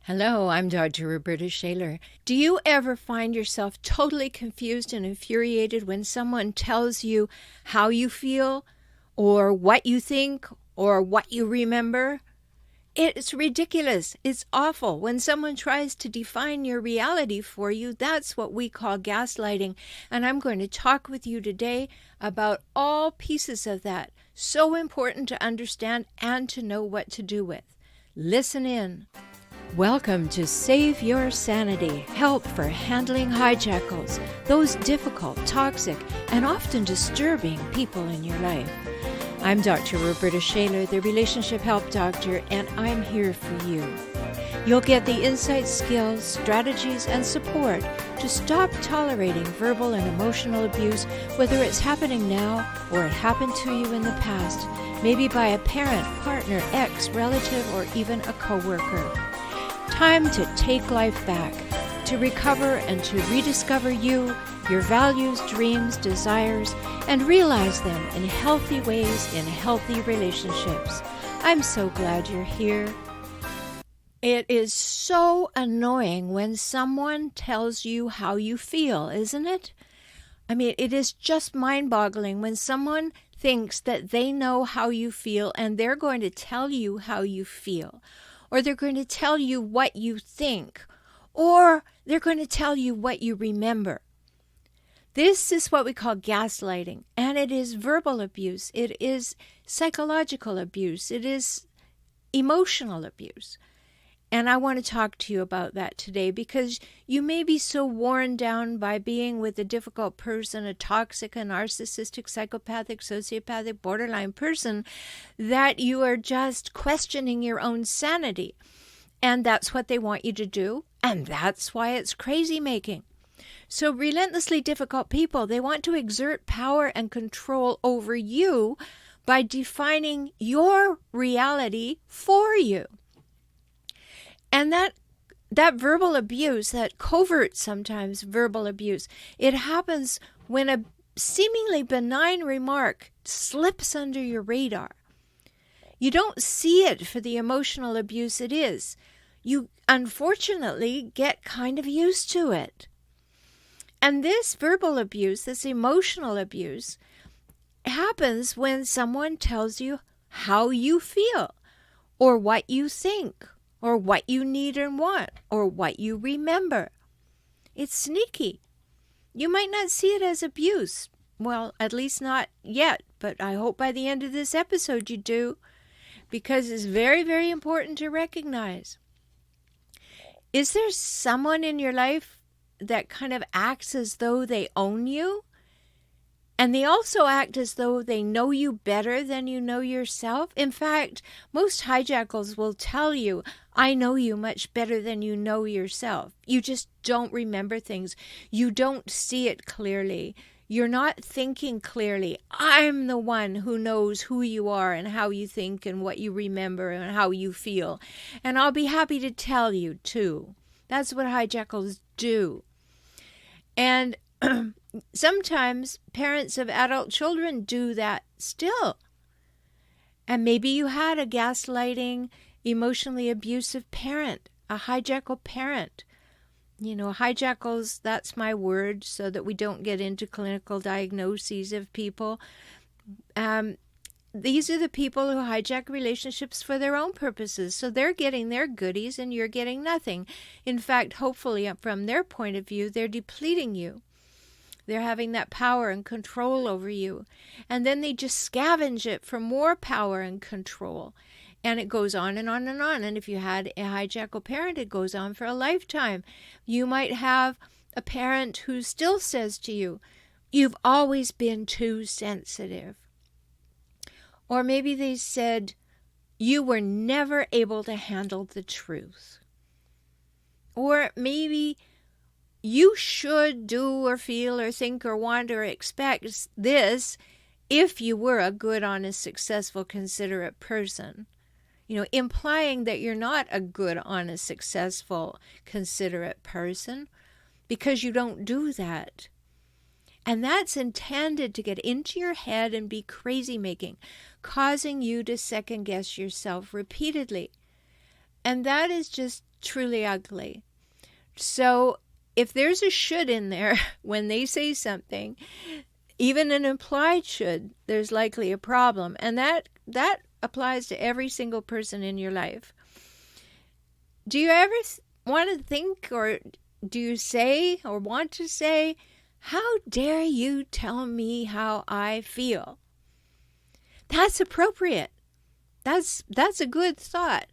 Hello, I'm Dr. Rhoberta Shaler. Do you ever find yourself totally confused and infuriated when someone tells you how you feel or what you think or what you remember? It's ridiculous. It's awful. When someone tries to define your reality for you, that's what we call gaslighting. And I'm going to talk with you today about all pieces of that. So important to understand and to know what to do with. Listen in. Welcome to Save Your Sanity, help for handling hijackals, those difficult, toxic, and often disturbing people in your life. I'm Dr. Rhoberta Shaler, the Relationship Help Doctor, and I'm here for you. You'll get the insights, skills, strategies, and support to stop tolerating verbal and emotional abuse, whether it's happening now or it happened to you in the past, maybe by a parent, partner, ex, relative, or even a coworker. Time to take life back, to recover and to rediscover you, your values, dreams, desires, and realize them in healthy ways in healthy relationships. I'm so glad you're here. It is so annoying when someone tells you how you feel, isn't it? I mean, it is just mind-boggling when someone thinks that they know how you feel and they're going to tell you how you feel. Or they're going to tell you what you think, or they're going to tell you what you remember. This is what we call gaslighting, and it is verbal abuse, it is psychological abuse, it is emotional abuse. And I want to talk to you about that today because you may be so worn down by being with a difficult person, a toxic, a narcissistic, psychopathic, sociopathic, borderline person, that you are just questioning your own sanity. And that's what they want you to do, and that's why it's crazy making. So relentlessly difficult people, they want to exert power and control over you by defining your reality for you. And that verbal abuse, that covert sometimes verbal abuse, it happens when a seemingly benign remark slips under your radar. You don't see it for the emotional abuse it is. You unfortunately get kind of used to it. And this verbal abuse, this emotional abuse, happens when someone tells you how you feel or what you think, or what you need and want, or what you remember. It's sneaky. You might not see it as abuse. Well, at least not yet, but I hope by the end of this episode you do, because it's very, very important to recognize. Is there someone in your life that kind of acts as though they own you? And they also act as though they know you better than you know yourself. In fact, most hijackals will tell you, I know you much better than you know yourself. You just don't remember things. You don't see it clearly. You're not thinking clearly. I'm the one who knows who you are and how you think and what you remember and how you feel. And I'll be happy to tell you, too. That's what hijackals do. And sometimes parents of adult children do that still. And maybe you had a gaslighting, emotionally abusive parent, a hijackal parent. You know, hijackals, that's my word so that we don't get into clinical diagnoses of people. These are the people who hijack relationships for their own purposes. So they're getting their goodies and you're getting nothing. In fact, hopefully from their point of view, they're depleting you. They're having that power and control over you. And then they just scavenge it for more power and control. And it goes on and on and on. And if you had a hijackal parent, it goes on for a lifetime. You might have a parent who still says to you, you've always been too sensitive. Or maybe they said, you were never able to handle the truth. Or maybe you should do or feel or think or want or expect this if you were a good, honest, successful, considerate person. You know, implying that you're not a good, honest, successful, considerate person because you don't do that. And that's intended to get into your head and be crazy making, causing you to second guess yourself repeatedly. And that is just truly ugly. So if there's a should in there when they say something, even an implied should, there's likely a problem. And that applies to every single person in your life. Do you ever want to think, or do you say or want to say, how dare you tell me how I feel? That's appropriate. That's a good thought.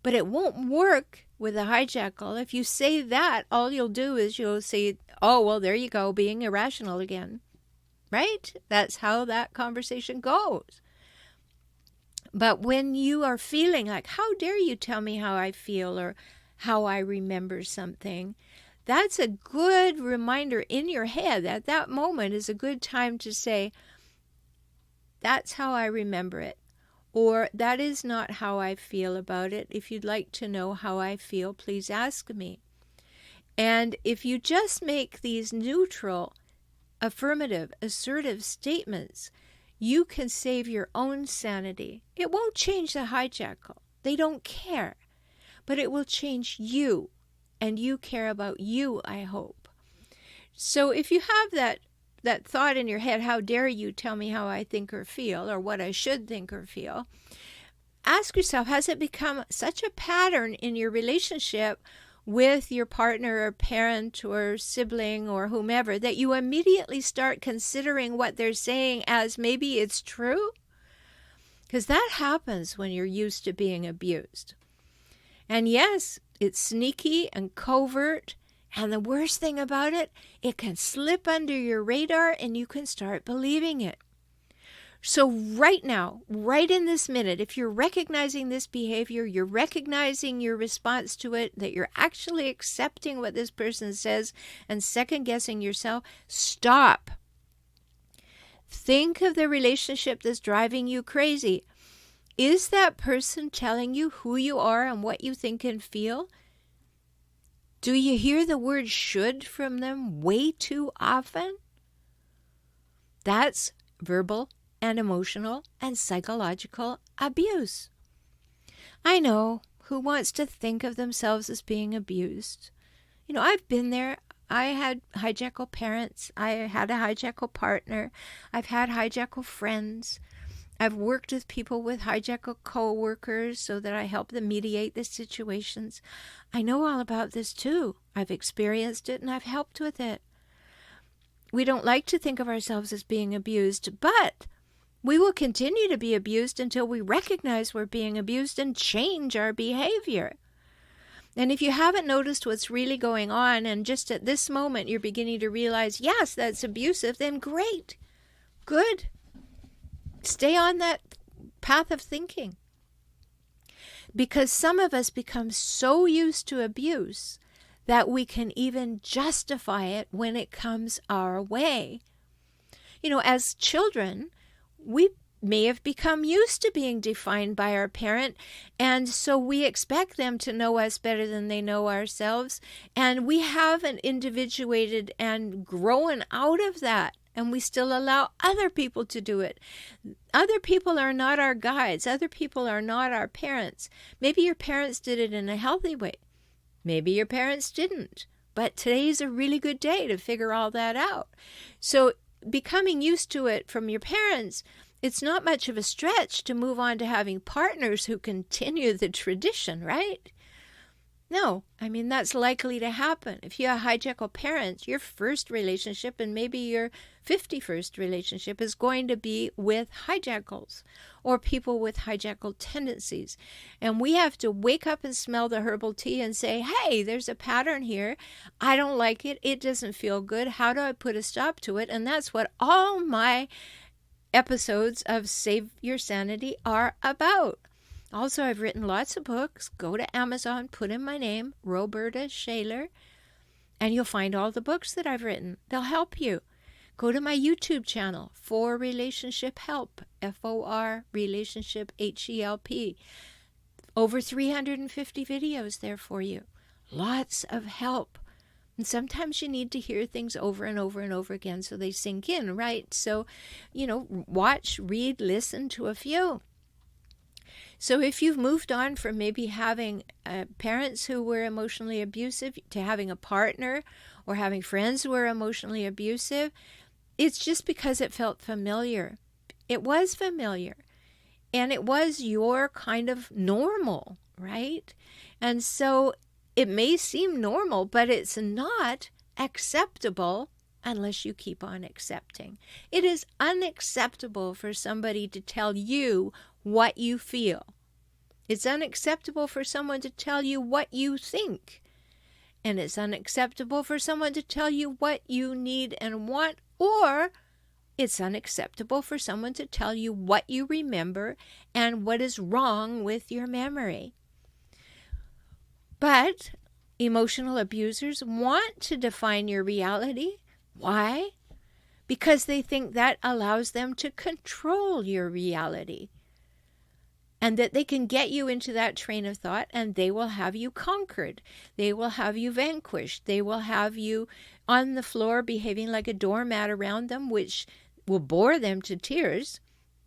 But it won't work with a hijackal. If you say that, all you'll do is you'll say, oh, well, there you go, being irrational again. Right? That's how that conversation goes. But when you are feeling like, how dare you tell me how I feel or how I remember something, that's a good reminder in your head. At that moment is a good time to say, that's how I remember it. Or that is not how I feel about it. If you'd like to know how I feel, please ask me. And if you just make these neutral, affirmative, assertive statements, you can save your own sanity. It won't change the hijackal. They don't care. But it will change you. And you care about you, I hope. So if you have that thought in your head, how dare you tell me how I think or feel, or what I should think or feel, ask yourself, has it become such a pattern in your relationship with your partner or parent or sibling or whomever that you immediately start considering what they're saying as maybe it's true? Because that happens when you're used to being abused. And yes, it's sneaky and covert. And the worst thing about it, it can slip under your radar and you can start believing it. So right now, right in this minute, if you're recognizing this behavior, you're recognizing your response to it, that you're actually accepting what this person says and second guessing yourself, stop. Think of the relationship that's driving you crazy. Is that person telling you who you are and what you think and feel? Do you hear the word should from them way too often? That's verbal and emotional and psychological abuse. I know, who wants to think of themselves as being abused? You know, I've been there. I had hijackal parents. I had a hijackal partner. I've had hijackal friends. I've worked with people with hijackal co-workers so that I help them mediate the situations. I know all about this too. I've experienced it and I've helped with it. We don't like to think of ourselves as being abused, but we will continue to be abused until we recognize we're being abused and change our behavior. And if you haven't noticed what's really going on, and just at this moment you're beginning to realize, yes, that's abusive, then great, good. Stay on that path of thinking. Because some of us become so used to abuse that we can even justify it when it comes our way. You know, as children, we may have become used to being defined by our parent, and so we expect them to know us better than they know ourselves, and we haven't individuated and grown out of that. And we still allow other people to do it. Other people are not our guides. Other people are not our parents. Maybe your parents did it in a healthy way. Maybe your parents didn't. But today's a really good day to figure all that out. So becoming used to it from your parents, it's not much of a stretch to move on to having partners who continue the tradition, right? No, I mean, that's likely to happen. If you have hijackal parents, your first relationship and maybe your 51st relationship is going to be with hijackals or people with hijackal tendencies. And we have to wake up and smell the herbal tea and say, hey, there's a pattern here. I don't like it. It doesn't feel good. How do I put a stop to it? And that's what all my episodes of Save Your Sanity are about. Also, I've written lots of books. Go to Amazon, put in my name, Rhoberta Shaler, and you'll find all the books that I've written. They'll help you. Go to my YouTube channel, For Relationship Help, F-O-R, Relationship, H-E-L-P. Over 350 videos there for you. Lots of help. And sometimes you need to hear things over and over and over again so they sink in, right? So, watch, read, listen to a few. So if you've moved on from maybe having parents who were emotionally abusive to having a partner or having friends who were emotionally abusive, it's just because it felt familiar. It was familiar. And it was your kind of normal, right? And so it may seem normal, but it's not acceptable unless you keep on accepting. It is unacceptable for somebody to tell you what you feel. It's unacceptable for someone to tell you what you think. And it's unacceptable for someone to tell you what you need and want, or it's unacceptable for someone to tell you what you remember and what is wrong with your memory. But emotional abusers want to define your reality. Why? Because they think that allows them to control your reality. And that they can get you into that train of thought and they will have you conquered. They will have you vanquished. They will have you on the floor behaving like a doormat around them, which will bore them to tears,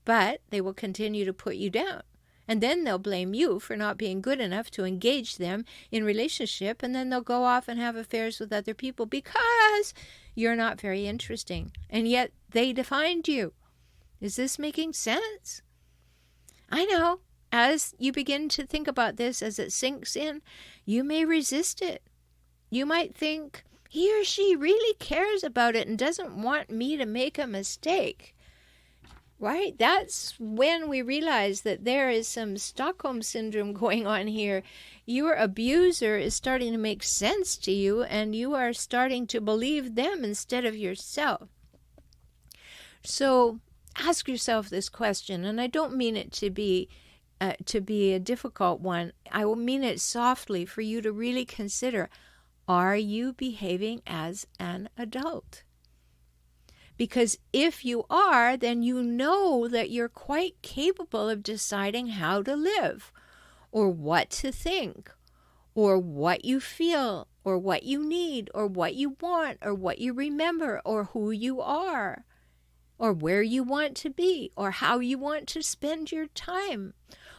but they will continue to put you down. And then they'll blame you for not being good enough to engage them in relationship, and then they'll go off and have affairs with other people because you're not very interesting. And yet they defined you. Is this making sense? I know. As you begin to think about this, as it sinks in, you may resist it. You might think, he or she really cares about it and doesn't want me to make a mistake. Right? That's when we realize that there is some Stockholm syndrome going on here. Your abuser is starting to make sense to you, and you are starting to believe them instead of yourself. So ask yourself this question, and I don't mean it to be a difficult one. I will mean it softly for you to really consider, are you behaving as an adult? Because if you are, then you know that you're quite capable of deciding how to live, or what to think, or what you feel, or what you need, or what you want, or what you remember, or who you are, or where you want to be, or how you want to spend your time,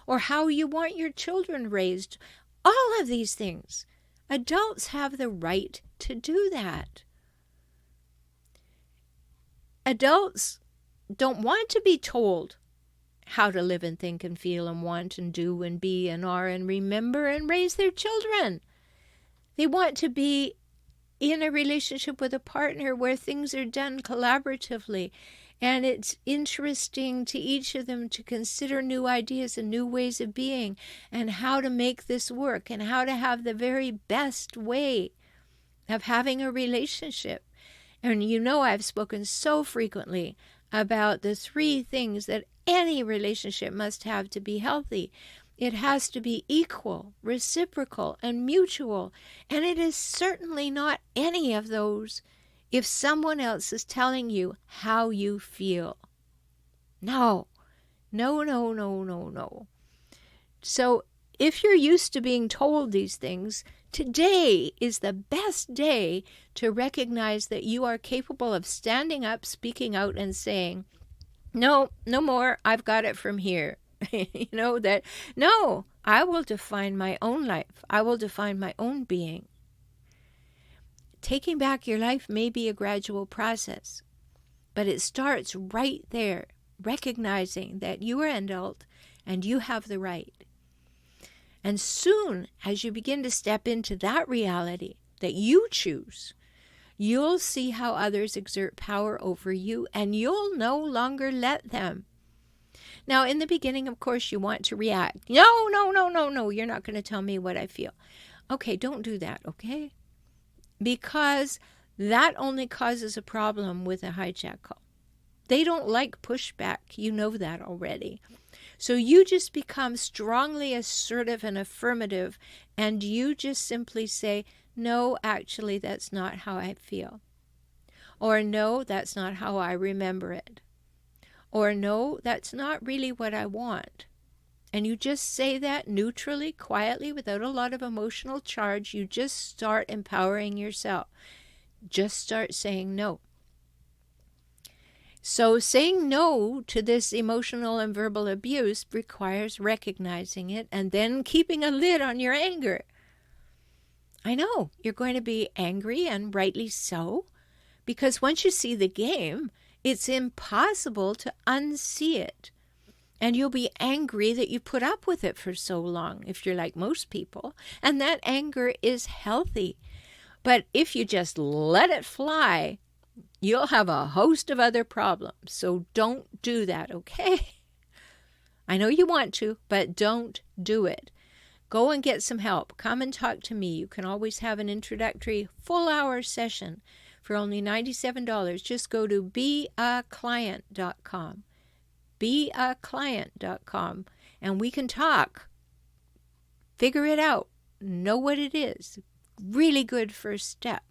or how you want your children raised. All of these things. Adults have the right to do that. Adults don't want to be told how to live and think and feel and want and do and be and are and remember and raise their children. They want to be in a relationship with a partner where things are done collaboratively, and it's interesting to each of them to consider new ideas and new ways of being and how to make this work and how to have the very best way of having a relationship. And I've spoken so frequently about the 3 things that any relationship must have to be healthy. It has to be equal, reciprocal, and mutual. And it is certainly not any of those if someone else is telling you how you feel. No. So if you're used to being told these things, today is the best day to recognize that you are capable of standing up, speaking out, and saying, no more, I've got it from here. No, I will define my own life. I will define my own being. Taking back your life may be a gradual process, but it starts right there, recognizing that you are an adult and you have the right. And soon as you begin to step into that reality that you choose, you'll see how others exert power over you, and you'll no longer let them. Now, in the beginning, of course, you want to react. No, you're not going to tell me what I feel. Okay, don't do that, okay? Because that only causes a problem with a hijackal. They don't like pushback. You know that already. So you just become strongly assertive and affirmative, and you just simply say, no, actually, that's not how I feel. Or no, that's not how I remember it. Or no, that's not really what I want. And you just say that neutrally, quietly, without a lot of emotional charge. You just start empowering yourself. Just start saying no. So saying no to this emotional and verbal abuse requires recognizing it and then keeping a lid on your anger. I know you're going to be angry, and rightly so, because once you see the game, it's impossible to unsee it. And you'll be angry that you put up with it for so long, if you're like most people. And that anger is healthy. But if you just let it fly, you'll have a host of other problems. So don't do that, okay? I know you want to, but don't do it. Go and get some help. Come and talk to me. You can always have an introductory full-hour session for only $97. Just go to beaclient.com. beaclient.com, and we can talk. Figure it out. Know what it is. Really good first step.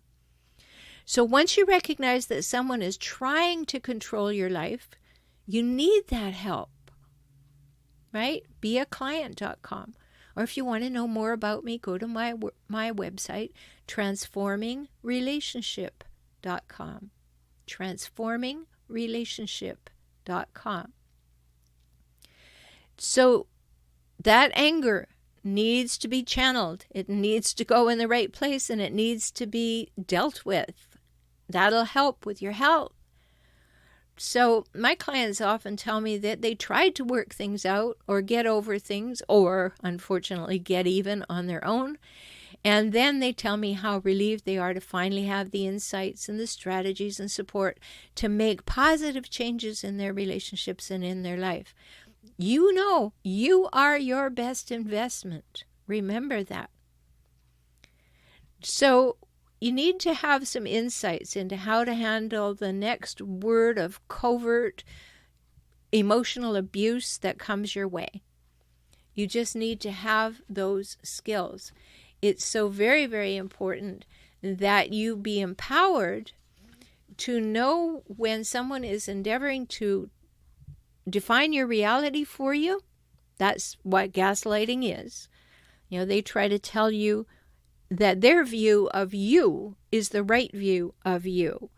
So once you recognize that someone is trying to control your life, you need that help, right? beaclient.com. Or if you want to know more about me, go to my website, transformingrelationship.com. transformingrelationship.com. So that anger needs to be channeled. It needs to go in the right place, and it needs to be dealt with. That'll help with your health. So my clients often tell me that they tried to work things out or get over things, or unfortunately get even on their own. And then they tell me how relieved they are to finally have the insights and the strategies and support to make positive changes in their relationships and in their life. You know, you are your best investment. Remember that. So you need to have some insights into how to handle the next word of covert emotional abuse that comes your way. You just need to have those skills. It's so very, very important that you be empowered to know when someone is endeavoring to define your reality for you. That's what gaslighting is. You know, they try to tell you that their view of you is the right view of you.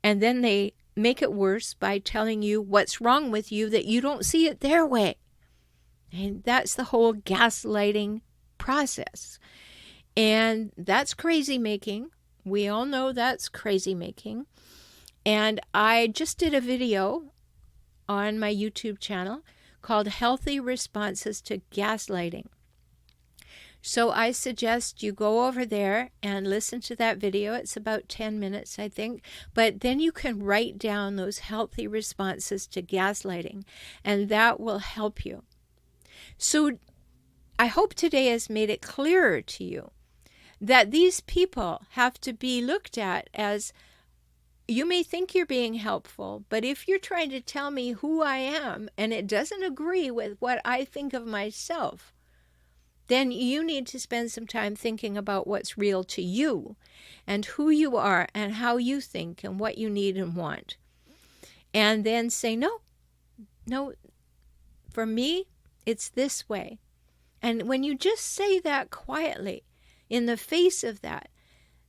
And then they make it worse by telling you what's wrong with you, that you don't see it their way. And that's the whole gaslighting process. And that's crazy making. We all know that's crazy making. And I just did a video on my YouTube channel called Healthy Responses to Gaslighting. So I suggest you go over there and listen to that video. It's about 10 minutes, I think. But then you can write down those healthy responses to gaslighting, and that will help you. So I hope today has made it clearer to you that these people have to be looked at as, you may think you're being helpful, but if you're trying to tell me who I am and it doesn't agree with what I think of myself, then you need to spend some time thinking about what's real to you and who you are and how you think and what you need and want. And then say, no, for me, it's this way. And when you just say that quietly in the face of that,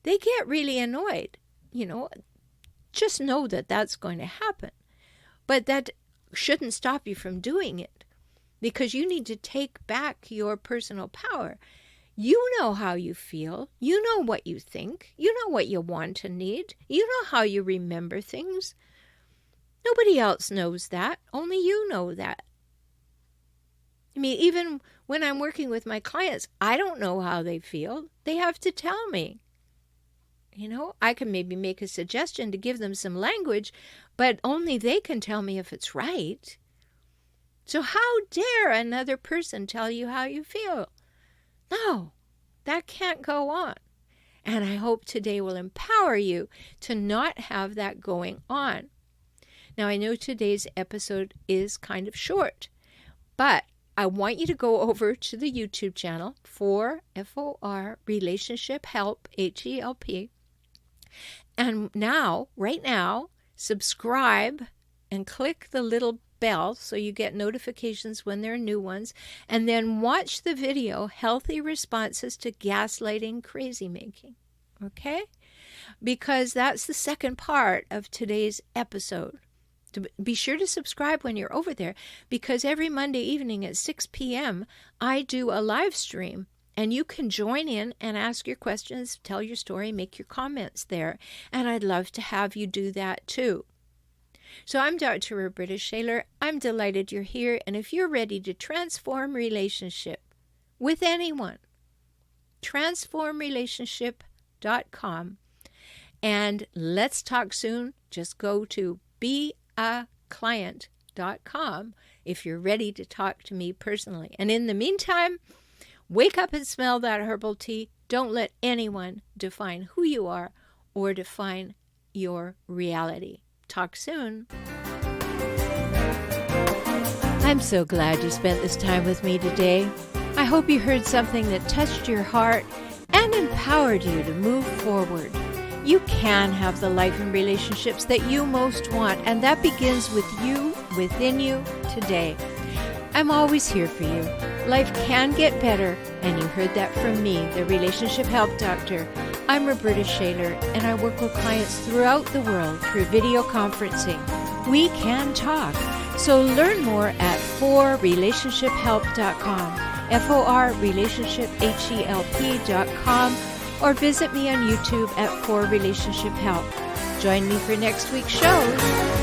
they get really annoyed. You know, just know that that's going to happen. But that shouldn't stop you from doing it. Because you need to take back your personal power. You know how you feel. You know what you think. You know what you want and need. You know how you remember things. Nobody else knows that. Only you know that. I mean, even when I'm working with my clients, I don't know how they feel. They have to tell me. You know, I can maybe make a suggestion to give them some language, but only they can tell me if it's right. So how dare another person tell you how you feel? No, that can't go on. And I hope today will empower you to not have that going on. Now, I know today's episode is kind of short, but I want you to go over to the YouTube channel for FOR Relationship Help, HELP. And now, right now, subscribe and click the little bell so you get notifications when there are new ones. And then watch the video, Healthy Responses to Gaslighting Crazy Making. Okay? Because that's the second part of today's episode. Be sure to subscribe when you're over there, because every Monday evening at 6 p.m. I do a live stream, and you can join in and ask your questions, tell your story, make your comments there, and I'd love to have you do that too. So I'm Dr. Rhoberta Shaler. I'm delighted you're here, and if you're ready to transform relationship with anyone, transformrelationship.com, and let's talk soon. Just go to beaclient.com if you're ready to talk to me personally. And in the meantime, wake up and smell that herbal tea. Don't let anyone define who you are or define your reality. Talk soon. I'm so glad you spent this time with me today. I hope you heard something that touched your heart and empowered you to move forward. You can have the life and relationships that you most want, and that begins with you, within you, today. I'm always here for you. Life can get better, and you heard that from me, the Relationship Help Doctor. I'm Rhoberta Shaler, and I work with clients throughout the world through video conferencing. We can talk. So learn more at forrelationshiphelp.com, forrelationshiphelp.com, or visit me on YouTube at For Relationship Help. Join me for next week's show.